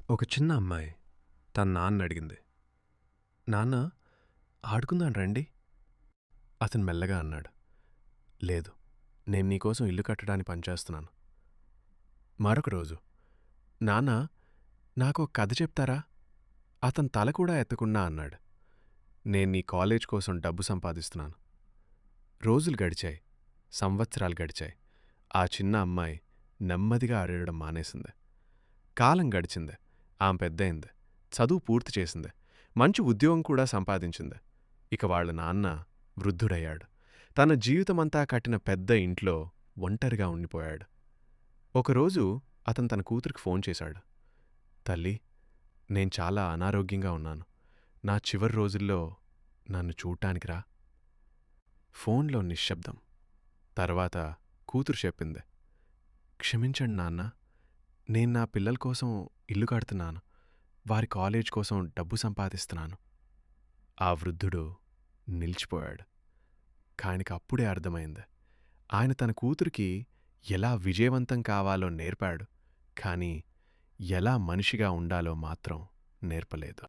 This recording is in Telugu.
ఒక చిన్న అమ్మాయి తన నాన్న అడిగింది, నాన్న ఆడుకుందాం రండి. అతను మెల్లగా అన్నాడు, లేదు, నేను నీకోసం ఇల్లు కట్టడానికి పనిచేస్తున్నాను. మరొక రోజు, నాన్న నాకు ఒక కథ చెప్తారా? అతను తల కూడా ఎత్తకుండా అన్నాడు, నేను నీ కాలేజ్ కోసం డబ్బు సంపాదిస్తున్నాను. రోజులు గడిచాయి, సంవత్సరాలు గడిచాయి. ఆ చిన్న అమ్మాయి నెమ్మదిగా అడగడం మానేసింది. కాలం గడిచింది. ఆమె పెద్దయింది. చదువు పూర్తి చేసింది. మంచి ఉద్యోగం కూడా సంపాదించింది. ఇక వాళ్ళ నాన్న వృద్ధుడయ్యాడు. తన జీవితమంతా కట్టిన పెద్ద ఇంట్లో ఒంటరిగా ఉండిపోయాడు. ఒకరోజు అతను తన కూతురికి ఫోన్ చేశాడు. తల్లీ, నేను చాలా అనారోగ్యంగా ఉన్నాను. నా చివరి రోజుల్లో నన్ను చూడ్డానికి రా. ఫోన్లో నిశ్శబ్దం. తర్వాత కూతురు చెప్పింది, క్షమించండి నాన్న, నేను నా పిల్లల కోసం ఇల్లు కడుతున్నాను. వారి కాలేజ్ కోసం డబ్బు సంపాదిస్తున్నాను. ఆ వృద్ధుడు నిలిచిపోయాడు. కాయనకి అప్పుడే అర్థమైంది. ఆయన తన కూతురికి ఎలా విజయవంతం కావాలో నేర్పాడు, కానీ ఎలా మనిషిగా ఉండాలో మాత్రం నేర్పలేదు.